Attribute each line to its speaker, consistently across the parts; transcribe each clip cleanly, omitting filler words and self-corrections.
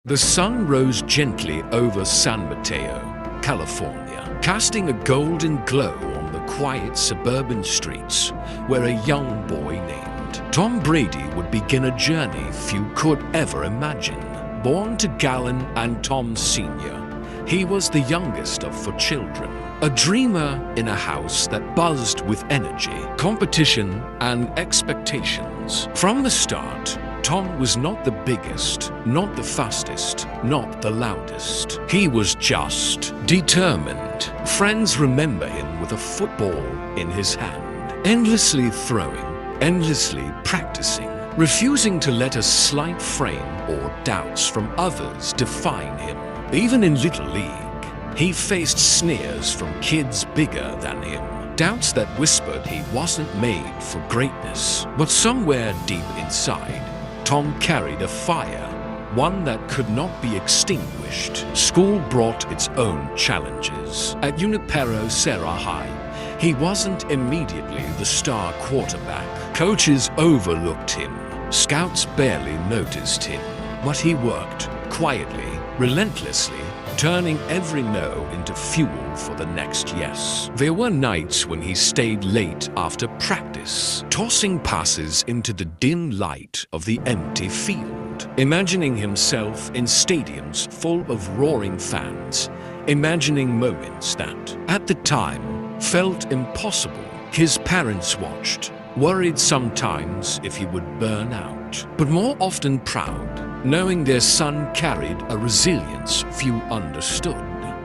Speaker 1: The sun rose gently over San Mateo, California, casting a golden glow on the quiet suburban streets where a young boy named Tom Brady would begin a journey few could ever imagine. Born to Galen and Tom Sr., he was the youngest of 4 children, a dreamer in a house that buzzed with energy, competition, and expectations. From the start, Tom was not the biggest, not the fastest, not the loudest. He was just determined. Friends remember him with a football in his hand, endlessly throwing, endlessly practicing, refusing to let a slight frame or doubts from others define him. Even in Little League, he faced sneers from kids bigger than him, doubts that whispered he wasn't made for greatness. But somewhere deep inside, Tom carried a fire, one that could not be extinguished. School brought its own challenges. At Junipero Serra High, he wasn't immediately the star quarterback. Coaches overlooked him. Scouts barely noticed him. But he worked quietly, relentlessly, turning every no into fuel for the next yes. There were nights when he stayed late after practice, tossing passes into the dim light of the empty field, imagining himself in stadiums full of roaring fans, imagining moments that, at the time, felt impossible. His parents watched, worried sometimes if he would burn out, but more often proud, knowing their son carried a resilience few understood.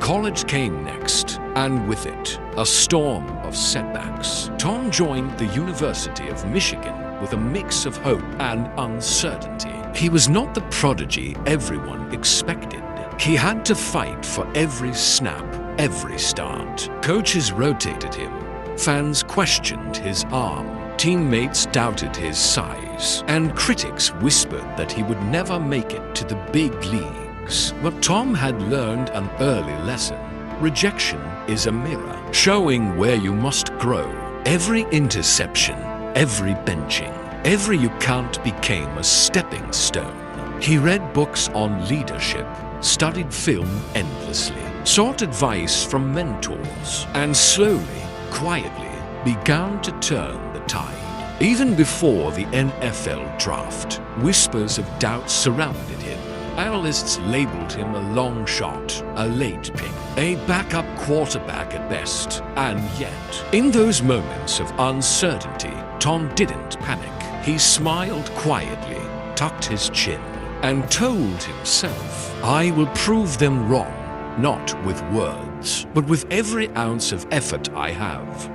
Speaker 1: College came next, and with it, a storm of setbacks. Tom joined the University of Michigan with a mix of hope and uncertainty. He was not the prodigy everyone expected. He had to fight for every snap, every start. Coaches rotated him. Fans questioned his arm. Teammates doubted his size, and critics whispered that he would never make it to the big leagues. But Tom had learned an early lesson. Rejection is a mirror, showing where you must grow. Every interception, every benching, every you can't became a stepping stone. He read books on leadership, studied film endlessly, sought advice from mentors, and slowly, quietly, began to turn the tide. Even before the NFL draft, whispers of doubt surrounded him. Analysts labeled him a long shot, a late pick, a backup quarterback at best. And yet, in those moments of uncertainty, Tom didn't panic. He smiled quietly, tucked his chin, and told himself, "I will prove them wrong, not with words, but with every ounce of effort I have."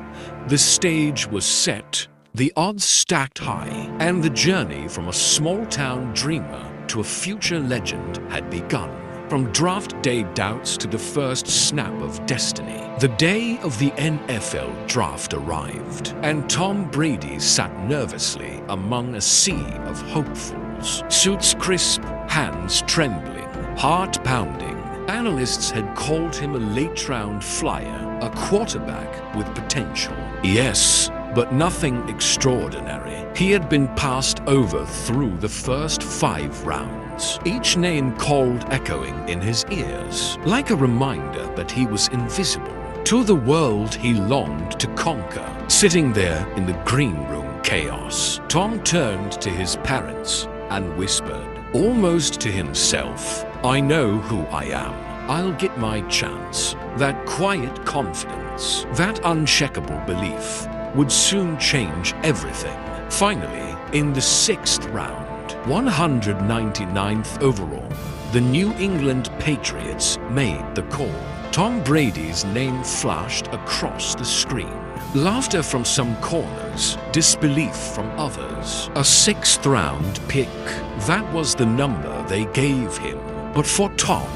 Speaker 1: The stage was set, the odds stacked high, and the journey from a small-town dreamer to a future legend had begun. From draft day doubts to the first snap of destiny, the day of the NFL draft arrived, and Tom Brady sat nervously among a sea of hopefuls, suits crisp, hands trembling, heart pounding. Analysts had called him a late-round flyer, a quarterback with potential. Yes, but nothing extraordinary. He had been passed over through the first 5 rounds, each name called echoing in his ears, like a reminder that he was invisible to the world he longed to conquer. Sitting there in the green room chaos, Tom turned to his parents and whispered, almost to himself, "I know who I am. I'll get my chance." That quiet confidence, that unshakable belief, would soon change everything. Finally, in the 6th round, 199th overall, the New England Patriots made the call. Tom Brady's name flashed across the screen. Laughter from some corners, disbelief from others. A 6th round pick. That was the number they gave him. But for Tom,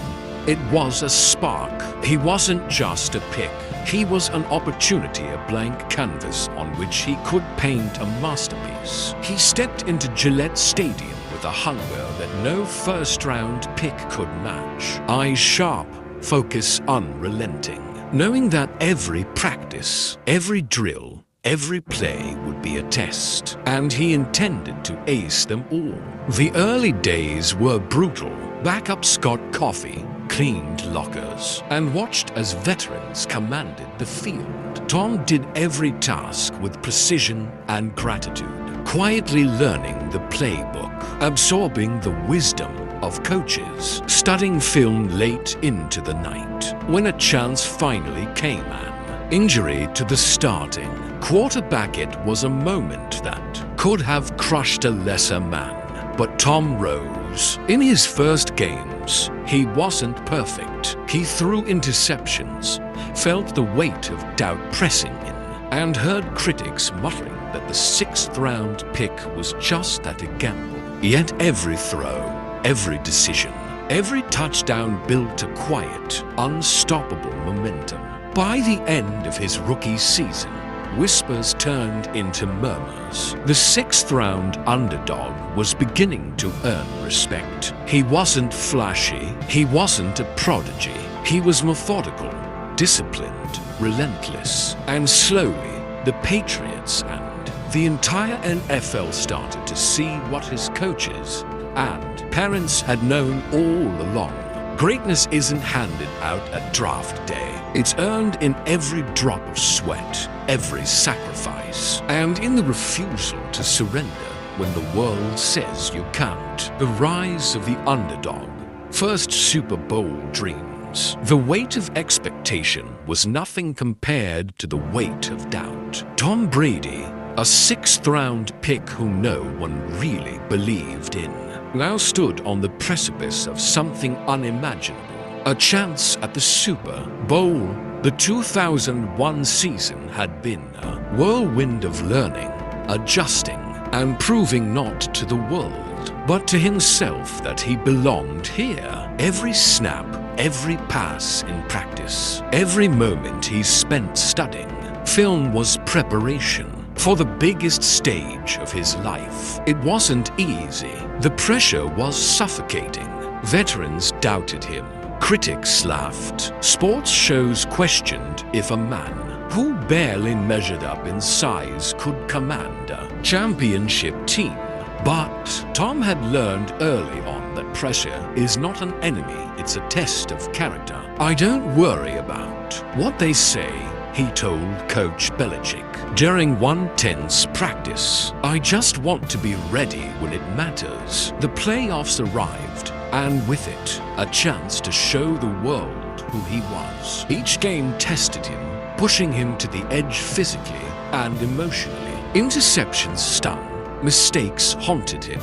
Speaker 1: it was a spark. He wasn't just a pick. He was an opportunity, a blank canvas on which he could paint a masterpiece. He stepped into Gillette Stadium with a hunger that no first-round pick could match. Eyes sharp, focus unrelenting, knowing that every practice, every drill, every play would be a test, and he intended to ace them all. The early days were brutal. Backups got coffee, cleaned lockers, and watched as veterans commanded the field. Tom did every task with precision and gratitude, quietly learning the playbook, absorbing the wisdom of coaches, studying film late into the night. When a chance finally came, an injury to the starting quarterback, it was a moment that could have crushed a lesser man. But Tom rose. In his first games, he wasn't perfect. He threw interceptions, felt the weight of doubt pressing in, and heard critics muttering that the 6th-round pick was just that, a gamble. Yet every throw, every decision, every touchdown built a quiet, unstoppable momentum. By the end of his rookie season, whispers turned into murmurs. The 6th-round underdog was beginning to earn respect. He wasn't flashy, he wasn't a prodigy. He was methodical, disciplined, relentless, and slowly the Patriots and the entire NFL started to see what his coaches and parents had known all along. Greatness isn't handed out at draft day. It's earned in every drop of sweat, every sacrifice, and in the refusal to surrender when the world says you can't. The rise of the underdog, first Super Bowl dreams. The weight of expectation was nothing compared to the weight of doubt. Tom Brady, a 6th-round pick who no one really believed in, now stood on the precipice of something unimaginable. A chance at the Super Bowl. The 2001 season had been a whirlwind of learning, adjusting, and proving not to the world, but to himself that he belonged here. Every snap, every pass in practice, every moment he spent studying film was preparation for the biggest stage of his life. It wasn't easy. The pressure was suffocating. Veterans doubted him. Critics laughed. Sports shows questioned if a man who barely measured up in size could command a championship team. But Tom had learned early on that pressure is not an enemy, it's a test of character. I don't worry about what they say, he told Coach Belichick during one tense practice. I just want to be ready when it matters. The playoffs arrived, and with it, a chance to show the world who he was. Each game tested him, pushing him to the edge physically and emotionally. Interceptions stung, mistakes haunted him,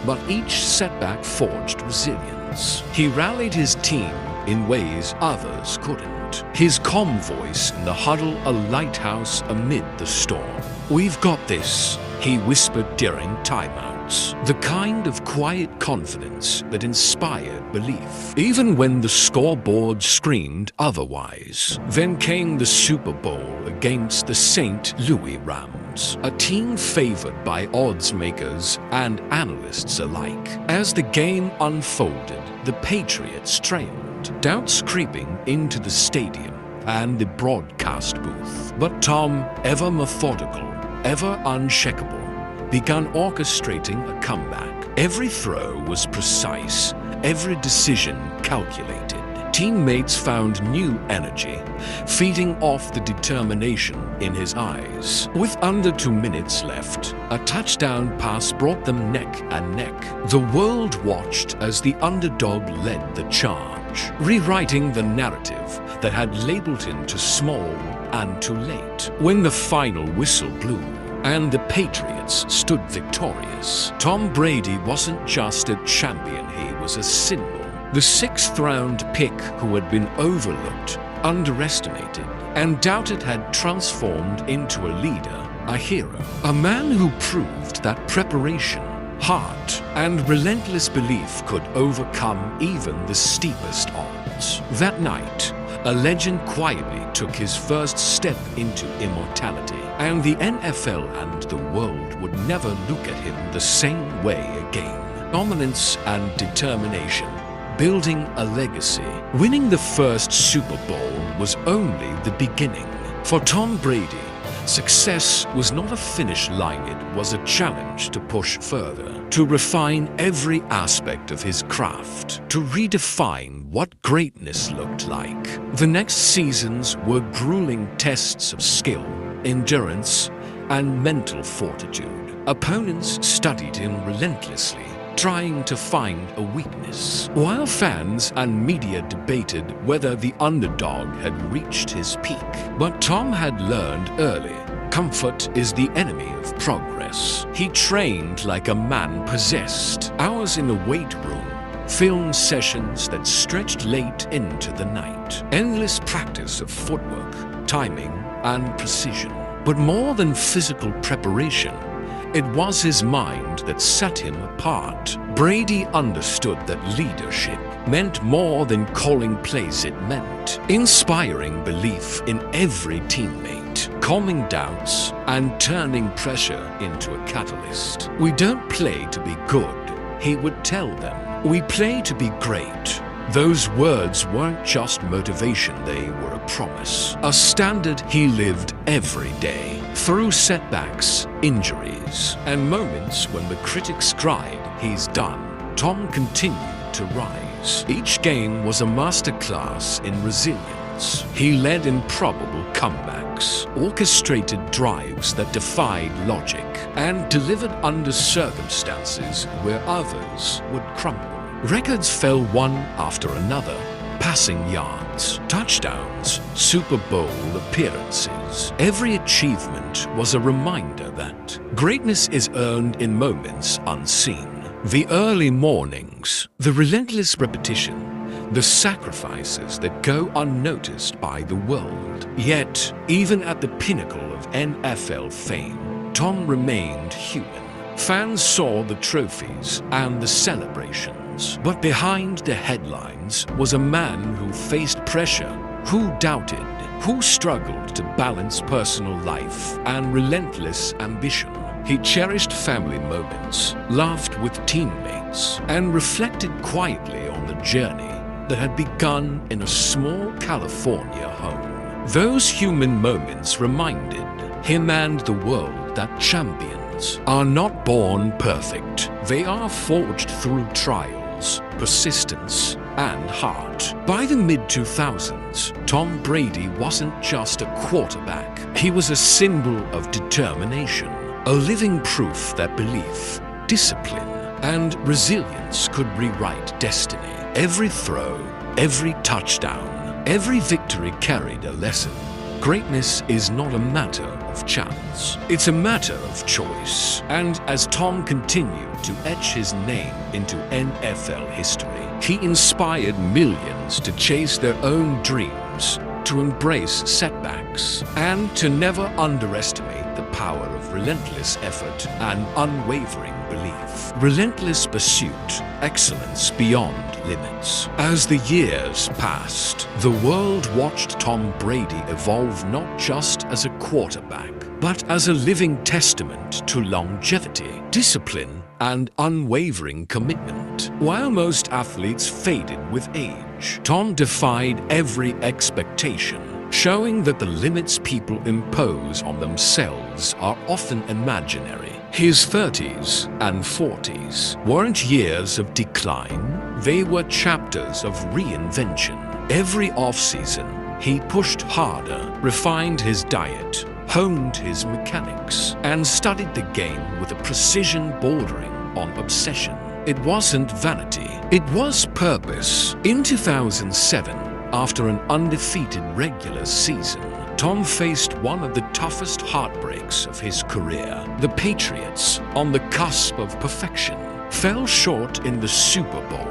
Speaker 1: but each setback forged resilience. He rallied his team in ways others couldn't. His calm voice in the huddle, a lighthouse amid the storm. We've got this, he whispered during timeouts. The kind of quiet confidence that inspired belief, even when the scoreboard screamed otherwise. Then came the Super Bowl against the St. Louis Rams, a team favored by odds makers and analysts alike. As the game unfolded, the Patriots trailed, doubts creeping into the stadium and the broadcast booth. But Tom, ever methodical, ever unshakable, began orchestrating a comeback. Every throw was precise, every decision calculated. Teammates found new energy, feeding off the determination in his eyes. With under 2 minutes left, a touchdown pass brought them neck and neck. The world watched as the underdog led the charge, rewriting the narrative that had labeled him too small and too late. When the final whistle blew, and the Patriots stood victorious, Tom Brady wasn't just a champion, he was a symbol. The 6th-round pick who had been overlooked, underestimated, and doubted had transformed into a leader, a hero. A man who proved that preparation, heart, and relentless belief could overcome even the steepest odds. That night, a legend quietly took his first step into immortality, and the NFL and the world would never look at him the same way again. Dominance and determination, building a legacy. Winning the first Super Bowl was only the beginning. For Tom Brady, Success was not a finish line, it was a challenge to push further, to refine every aspect of his craft, to redefine what greatness looked like. The next seasons were grueling tests of skill, endurance, and mental fortitude. Opponents studied him relentlessly, trying to find a weakness, while fans and media debated whether the underdog had reached his peak. But Tom had learned early, comfort is the enemy of progress. He trained like a man possessed, hours in a weight room, film sessions that stretched late into the night, endless practice of footwork, timing, and precision. But more than physical preparation, it was his mind that set him apart. Brady understood that leadership meant more than calling plays. It meant inspiring belief in every teammate, calming doubts, and turning pressure into a catalyst. "We don't play to be good," he would tell them. "We play to be great." Those words weren't just motivation, they were a promise, a standard he lived every day. Through setbacks, injuries, and moments when the critics cried, "He's done," Tom continued to rise. Each game was a masterclass in resilience. He led improbable comebacks, orchestrated drives that defied logic, and delivered under circumstances where others would crumble. Records fell one after another: passing yards, touchdowns, Super Bowl appearances. Every achievement was a reminder that greatness is earned in moments unseen. The early mornings, the relentless repetition, the sacrifices that go unnoticed by the world. Yet, even at the pinnacle of NFL fame, Tom remained human. Fans saw the trophies and the celebrations, but behind the headlines was a man who faced pressure, who doubted, who struggled to balance personal life and relentless ambition. He cherished family moments, laughed with teammates, and reflected quietly on the journey that had begun in a small California home. Those human moments reminded him and the world that champions are not born perfect. They are forged through trials, persistence, and heart. By the mid-2000s, Tom Brady wasn't just a quarterback. He was a symbol of determination, a living proof that belief, discipline, and resilience could rewrite destiny. Every throw, every touchdown, every victory carried a lesson. Greatness is not a matter of chance. It's a matter of choice. And as Tom continued to etch his name into NFL history, he inspired millions to chase their own dreams, to embrace setbacks, and to never underestimate the power of relentless effort and unwavering belief. Relentless pursuit, excellence beyond limits. As the years passed, the world watched Tom Brady evolve not just as a quarterback, but as a living testament to longevity, discipline, and unwavering commitment. While most athletes faded with age, Tom defied every expectation, showing that the limits people impose on themselves are often imaginary. His 30s and 40s weren't years of decline, they were chapters of reinvention. Every off-season, he pushed harder, refined his diet, honed his mechanics, and studied the game with a precision bordering on obsession. It wasn't vanity, it was purpose. In 2007, after an undefeated regular season, Tom faced one of the toughest heartbreaks of his career. The Patriots, on the cusp of perfection, fell short in the Super Bowl.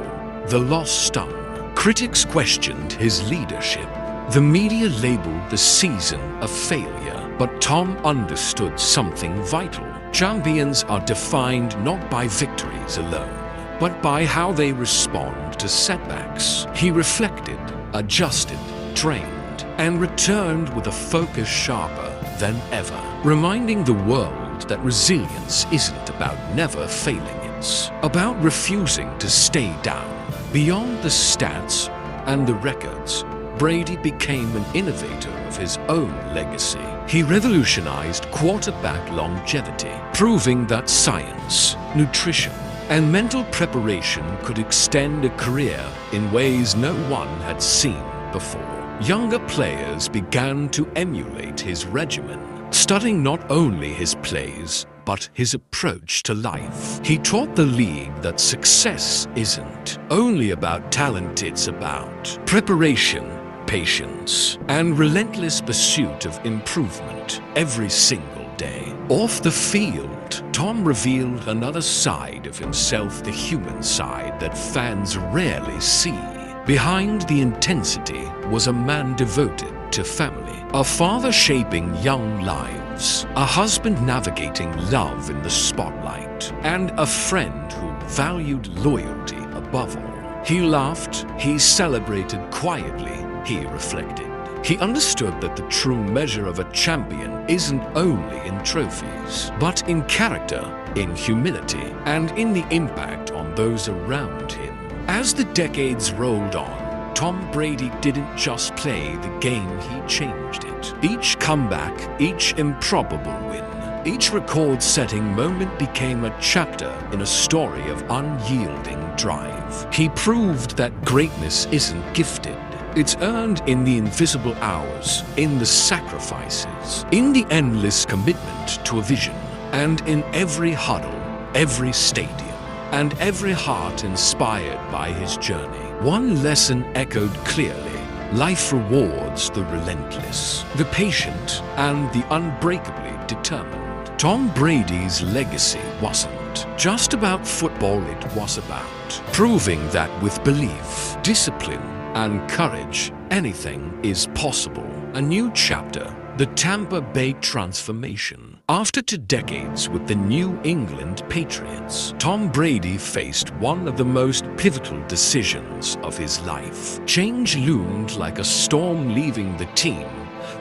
Speaker 1: The loss stung. Critics questioned his leadership. The media labeled the season a failure, but Tom understood something vital. Champions are defined not by victories alone, but by how they respond to setbacks. He reflected, adjusted, trained, and returned with a focus sharper than ever, reminding the world that resilience isn't about never failing, it's about refusing to stay down. Beyond the stats and the records, Brady became an innovator of his own legacy. He revolutionized quarterback longevity, proving that science, nutrition, and mental preparation could extend a career in ways no one had seen before. Younger players began to emulate his regimen, studying not only his plays, but his approach to life. He taught the league that success isn't only about talent, it's about preparation, patience, and relentless pursuit of improvement every single day. Off the field, Tom revealed another side of himself, the human side that fans rarely see. Behind the intensity was a man devoted to family, a father shaping young lives, a husband navigating love in the spotlight, and a friend who valued loyalty above all. He laughed, he celebrated quietly, he reflected. He understood that the true measure of a champion isn't only in trophies, but in character, in humility, and in the impact on those around him. As the decades rolled on, Tom Brady didn't just play the game, he changed it. Each comeback, each improbable win, each record-setting moment became a chapter in a story of unyielding drive. He proved that greatness isn't gifted. It's earned in the invisible hours, in the sacrifices, in the endless commitment to a vision, and in every huddle, every stadium, and every heart inspired by his journey. One lesson echoed clearly: life rewards the relentless, the patient, and the unbreakably determined. Tom Brady's legacy wasn't just about football, it was about proving that with belief, discipline, and courage, anything is possible. A new chapter, the Tampa Bay transformation. After 2 decades with the New England Patriots, Tom Brady faced one of the most pivotal decisions of his life. Change loomed like a storm, leaving the team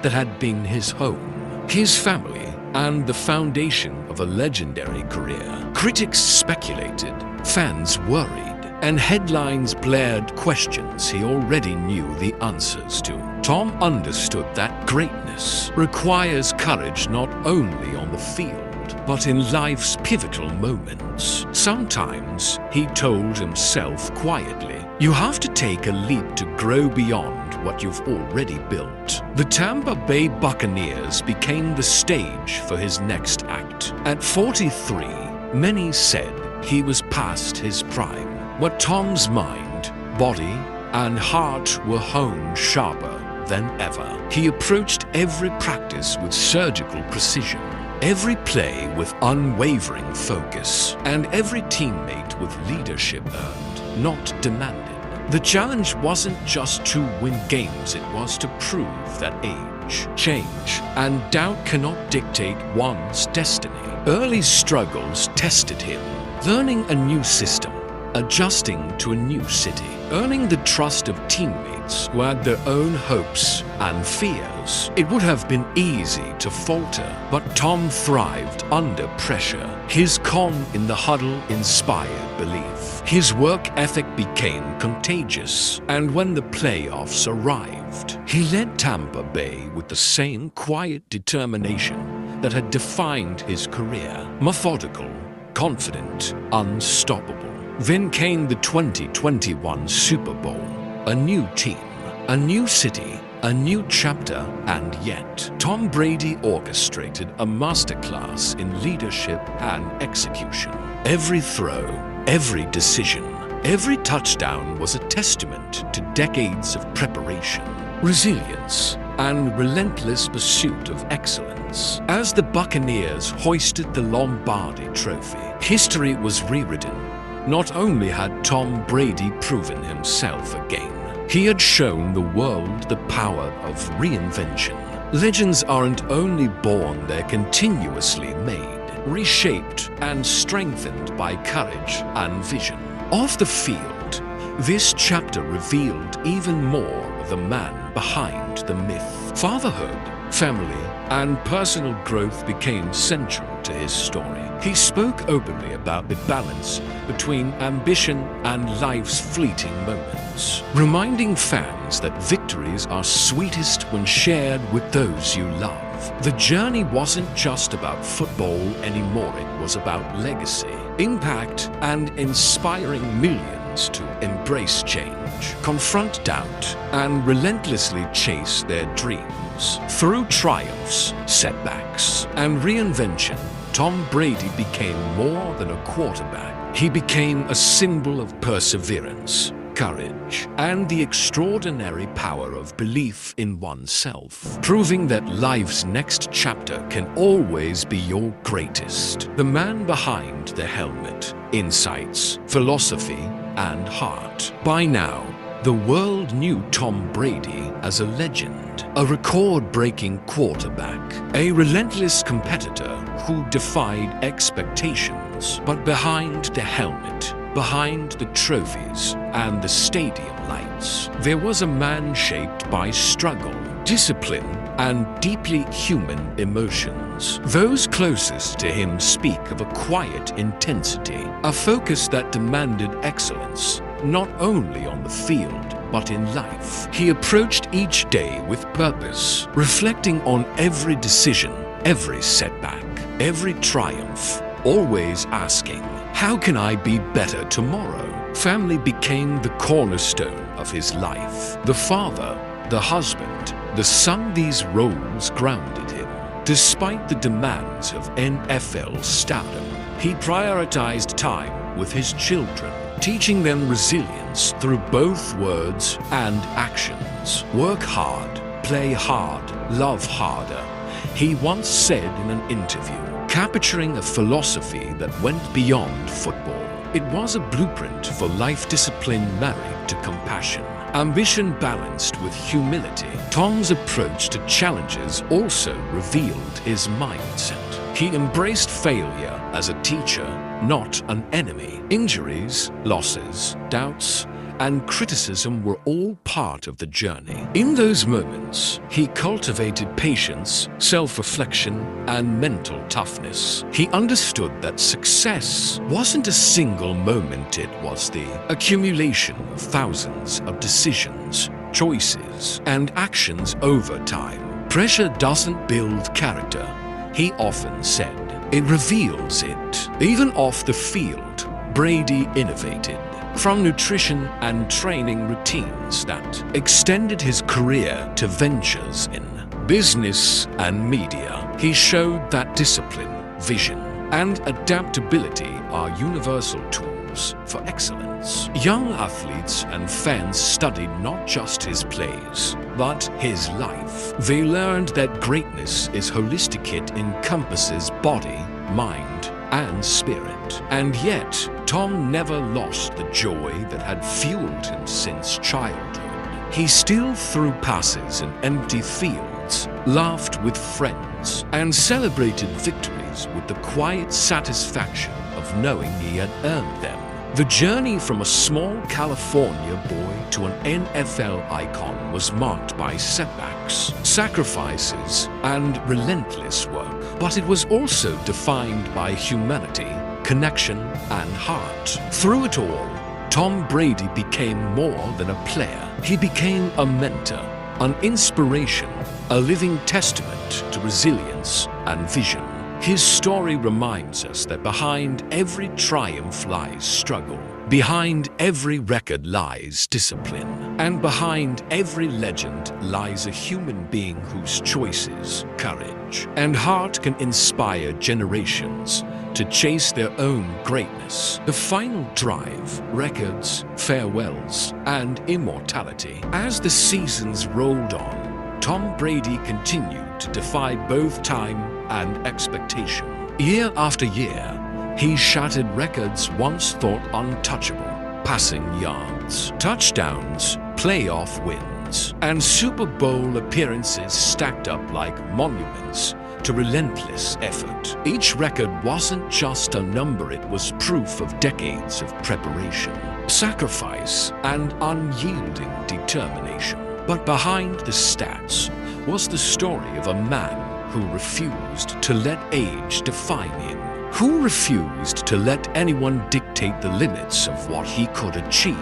Speaker 1: that had been his home, his family, and the foundation of a legendary career. Critics speculated, fans worried, and headlines blared questions he already knew the answers to. Tom understood that greatness requires courage not only on the field, but in life's pivotal moments. Sometimes, he told himself quietly, you have to take a leap to grow beyond what you've already built. The Tampa Bay Buccaneers became the stage for his next act. At 43, many said he was past his prime. But Tom's mind, body, and heart were honed sharper than ever. He approached every practice with surgical precision, every play with unwavering focus, and every teammate with leadership earned, not demanded. The challenge wasn't just to win games, it was to prove that age, change, and doubt cannot dictate one's destiny. Early struggles tested him, learning a new system, adjusting to a new city, earning the trust of teammates who had their own hopes and fears. It would have been easy to falter, but Tom thrived under pressure. His calm in the huddle inspired belief. His work ethic became contagious, and when the playoffs arrived, he led Tampa Bay with the same quiet determination that had defined his career. Methodical, confident, unstoppable. Then came the 2021 Super Bowl. A new team, a new city, a new chapter, and yet Tom Brady orchestrated a masterclass in leadership and execution. Every throw, every decision, every touchdown was a testament to decades of preparation, resilience, and relentless pursuit of excellence. As the Buccaneers hoisted the Lombardi Trophy, history was rewritten. Not only had Tom Brady proven himself again, he had shown the world the power of reinvention. Legends aren't only born, they're continuously made, reshaped, and strengthened by courage and vision. Off the field, this chapter revealed even more of the man behind the myth. Fatherhood, family, and personal growth became central to his story. He spoke openly about the balance between ambition and life's fleeting moments, reminding fans that victories are sweetest when shared with those you love. The journey wasn't just about football anymore, it was about legacy, impact, and inspiring millions to embrace change, confront doubt, and relentlessly chase their dreams. Through triumphs, setbacks, and reinvention, Tom Brady became more than a quarterback. He became a symbol of perseverance, courage, and the extraordinary power of belief in oneself, proving that life's next chapter can always be your greatest. The man behind the helmet, insights, philosophy, and heart. By now, the world knew Tom Brady as a legend, a record-breaking quarterback, a relentless competitor who defied expectations. But behind the helmet, behind the trophies and the stadium lights, there was a man shaped by struggle, discipline, and deeply human emotions. Those closest to him speak of a quiet intensity, a focus that demanded excellence, not only on the field, but in life. He approached each day with purpose, reflecting on every decision, every setback, every triumph, always asking, how can I be better tomorrow? Family became the cornerstone of his life. The father, the husband, the son, these roles grounded him. Despite the demands of NFL stardom, he prioritized time with his children, teaching them resilience through both words and actions. Work hard, play hard, love harder, he once said in an interview, capturing a philosophy that went beyond football. It was a blueprint for life discipline married to compassion, ambition balanced with humility. Tom's approach to challenges also revealed his mindset. He embraced failure as a teacher, not an enemy. Injuries, losses, doubts, and criticism were all part of the journey. In those moments, he cultivated patience, self-reflection, and mental toughness. He understood that success wasn't a single moment, it was the accumulation of thousands of decisions, choices, and actions over time. Pressure doesn't build character, he often said. It reveals it. Even off the field, Brady innovated. From nutrition and training routines that extended his career to ventures in business and media, he showed that discipline, vision, and adaptability are universal tools for excellence. Young athletes and fans studied not just his plays, but his life. They learned that greatness is holistic. It encompasses body, mind, and spirit. And yet, Tom never lost the joy that had fueled him since childhood. He still threw passes in empty fields, laughed with friends, and celebrated victories with the quiet satisfaction of knowing he had earned them. The journey from a small California boy to an NFL icon was marked by setbacks, sacrifices, and relentless work. But it was also defined by humanity, connection, and heart. Through it all, Tom Brady became more than a player. He became a mentor, an inspiration, a living testament to resilience and vision. His story reminds us that behind every triumph lies struggle, behind every record lies discipline, and behind every legend lies a human being whose choices, courage, and heart can inspire generations to chase their own greatness. The final drive, records, farewells, and immortality. As the seasons rolled on, Tom Brady continued to defy both time and expectation. Year after year, he shattered records once thought untouchable. Passing yards, touchdowns, playoff wins, and Super Bowl appearances stacked up like monuments to relentless effort. Each record wasn't just a number, it was proof of decades of preparation, sacrifice, and unyielding determination. But behind the stats was the story of a man who refused to let age define him, who refused to let anyone dictate the limits of what he could achieve.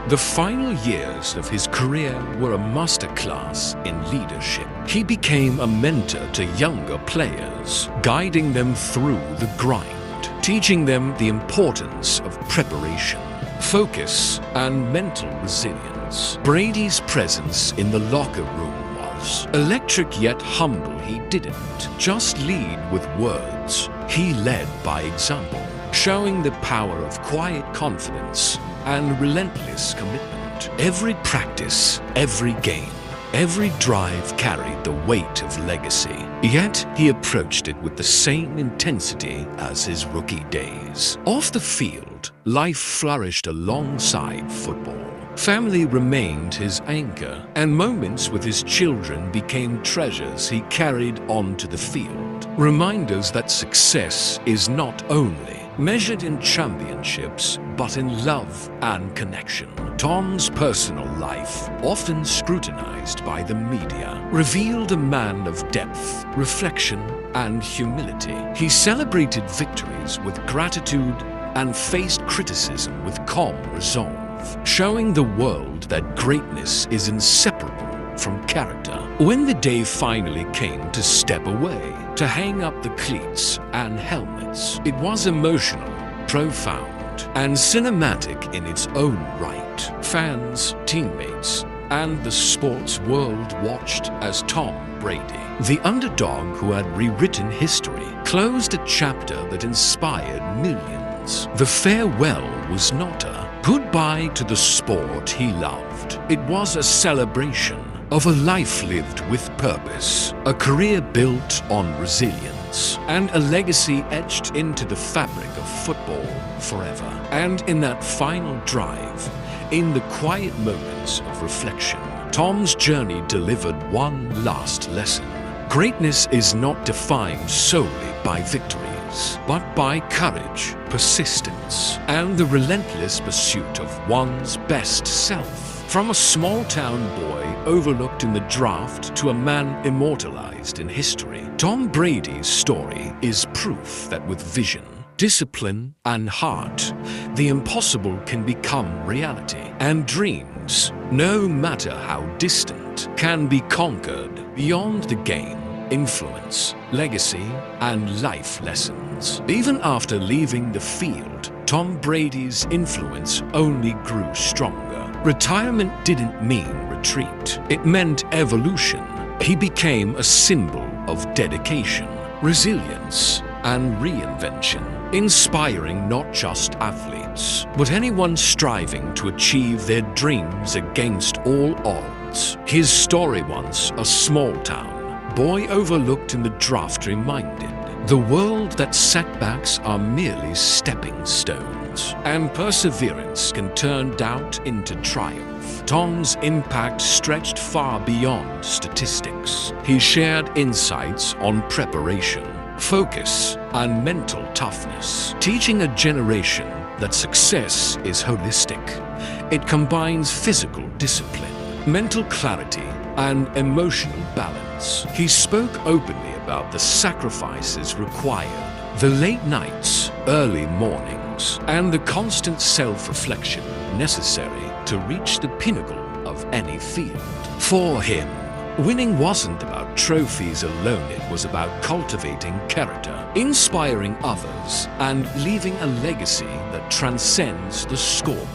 Speaker 1: The final years of his career were a masterclass in leadership. He became a mentor to younger players, guiding them through the grind, teaching them the importance of preparation, focus, and mental resilience. Brady's presence in the locker room was electric yet humble. He didn't just lead with words, he led by example, showing the power of quiet confidence and relentless commitment. Every practice, every game, every drive carried the weight of legacy. Yet he approached it with the same intensity as his rookie days. Off the field, life flourished alongside football. Family remained his anchor, and moments with his children became treasures he carried onto the field. Reminders that success is not only measured in championships, but in love and connection. Tom's personal life, often scrutinized by the media, revealed a man of depth, reflection, and humility. He celebrated victories with gratitude and faced criticism with calm resolve, showing the world that greatness is inseparable from character. When the day finally came to step away, to hang up the cleats and helmets, it was emotional, profound, and cinematic in its own right. Fans, teammates, and the sports world watched as Tom Brady, the underdog who had rewritten history, closed a chapter that inspired millions. The farewell was not a goodbye to the sport he loved. It was a celebration of a life lived with purpose, a career built on resilience, and a legacy etched into the fabric of football forever. And in that final drive, in the quiet moments of reflection, Tom's journey delivered one last lesson. Greatness is not defined solely by victories, but by courage, persistence, and the relentless pursuit of one's best self. From a small-town boy overlooked in the draft to a man immortalized in history, Tom Brady's story is proof that with vision, discipline, and heart, the impossible can become reality, and dreams, no matter how distant, can be conquered. Beyond the game, influence, legacy, and life lessons. Even after leaving the field, Tom Brady's influence only grew stronger. Retirement didn't mean retreat. It meant evolution. He became a symbol of dedication, resilience, and reinvention, inspiring not just athletes, but anyone striving to achieve their dreams against all odds. His story, once a small town boy overlooked in the draft, reminded the world that setbacks are merely stepping stones, and perseverance can turn doubt into triumph. Tom's impact stretched far beyond statistics. He shared insights on preparation, focus, and mental toughness, teaching a generation that success is holistic. It combines physical discipline, mental clarity, and emotional balance. He spoke openly about the sacrifices required, the late nights, early mornings, and the constant self-reflection necessary to reach the pinnacle of any field. For him, winning wasn't about trophies alone, it was about cultivating character, inspiring others, and leaving a legacy that transcends the scoreboard.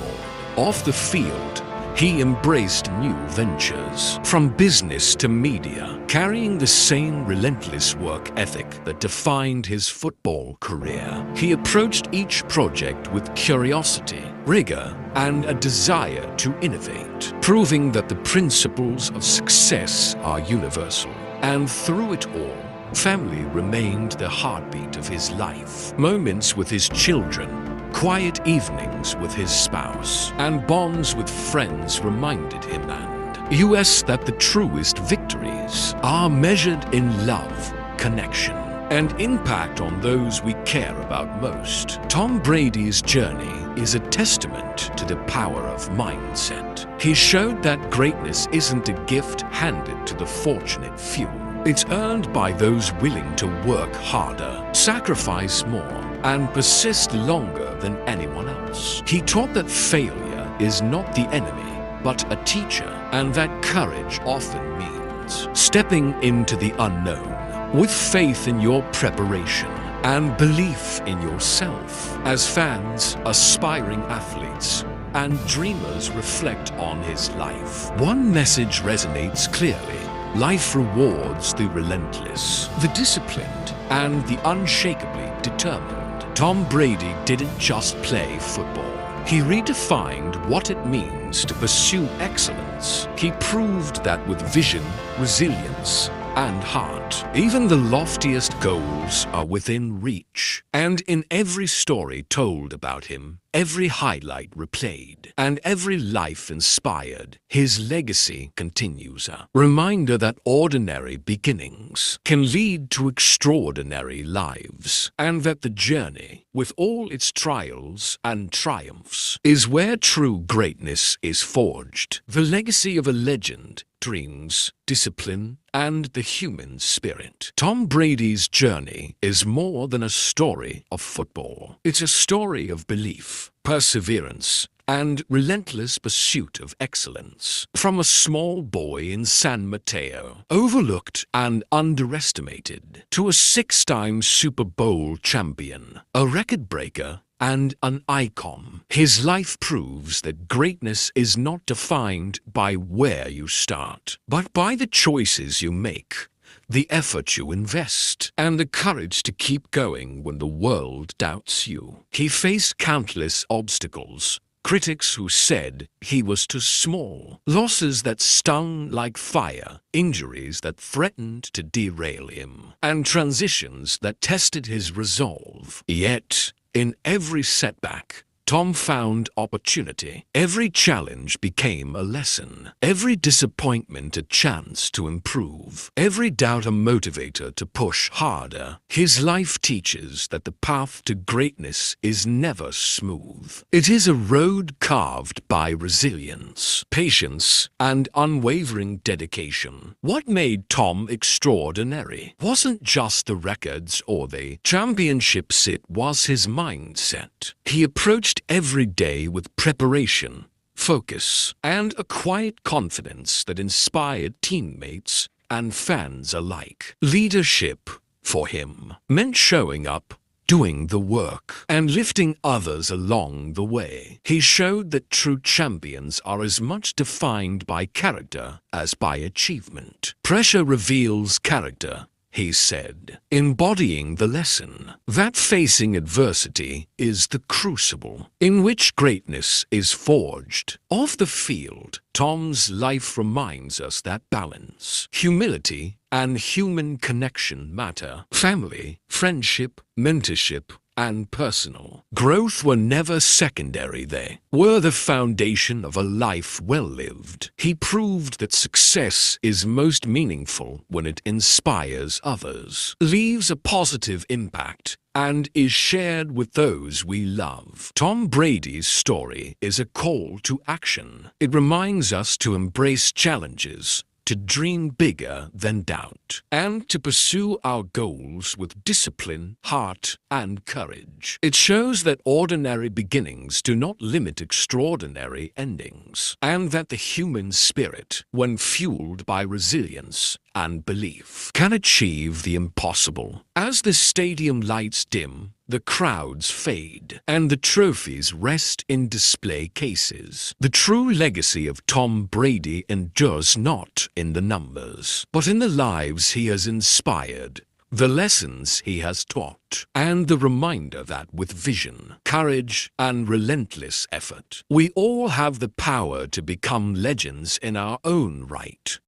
Speaker 1: Off the field, he embraced new ventures, from business to media, carrying the same relentless work ethic that defined his football career. He approached each project with curiosity, rigor, and a desire to innovate, proving that the principles of success are universal. And through it all, family remained the heartbeat of his life. Moments with his children, quiet evenings with his spouse, and bonds with friends reminded him that the truest victories are measured in love, connection, and impact on those we care about most. Tom Brady's journey is a testament to the power of mindset. He showed that greatness isn't a gift handed to the fortunate few. It's earned by those willing to work harder, sacrifice more, and persist longer than anyone else. He taught that failure is not the enemy, but a teacher, and that courage often means stepping into the unknown with faith in your preparation and belief in yourself. As fans, aspiring athletes, and dreamers reflect on his life, one message resonates clearly. Life rewards the relentless, the disciplined, and the unshakably determined. Tom Brady didn't just play football. He redefined what it means to pursue excellence. He proved that with vision, resilience, and heart, even the loftiest goals are within reach. And in every story told about him, every highlight replayed, and every life inspired, his legacy continues, a reminder that ordinary beginnings can lead to extraordinary lives, and that the journey, with all its trials and triumphs, is where true greatness is forged. The legacy of a legend, dreams, discipline, and the human spirit. Tom Brady's journey is more than a story of football. It's a story of belief, perseverance, and relentless pursuit of excellence. From a small boy in San Mateo, overlooked and underestimated, to a six-time Super Bowl champion, a record breaker, and an icon, his life proves that greatness is not defined by where you start, but by the choices you make, the effort you invest, and the courage to keep going when the world doubts you. He faced countless obstacles, critics who said he was too small, losses that stung like fire, injuries that threatened to derail him, and transitions that tested his resolve. Yet, in every setback, Tom found opportunity. Every challenge became a lesson. Every disappointment a chance to improve. Every doubt a motivator to push harder. His life teaches that the path to greatness is never smooth. It is a road carved by resilience, patience, and unwavering dedication. What made Tom extraordinary wasn't just the records or the championships, it was his mindset. He approached every day with preparation, focus, and a quiet confidence that inspired teammates and fans alike. Leadership, for him, meant showing up, doing the work, and lifting others along the way. He showed that true champions are as much defined by character as by achievement. Pressure reveals character, he said, embodying the lesson that facing adversity is the crucible in which greatness is forged. Off the field, Tom's life reminds us that balance, humility, and human connection matter. Family, friendship, mentorship, and personal growth were never secondary. They were the foundation of a life well lived. He proved that success is most meaningful when it inspires others, leaves a positive impact, and is shared with those we love. Tom Brady's story is a call to action. It reminds us to embrace challenges, to dream bigger than doubt, and to pursue our goals with discipline, heart, and courage. It shows that ordinary beginnings do not limit extraordinary endings, and that the human spirit, when fueled by resilience and belief, can achieve the impossible. As the stadium lights dim, the crowds fade, and the trophies rest in display cases, the true legacy of Tom Brady endures not in the numbers, but in the lives he has inspired, the lessons he has taught, and the reminder that with vision, courage, and relentless effort, we all have the power to become legends in our own right.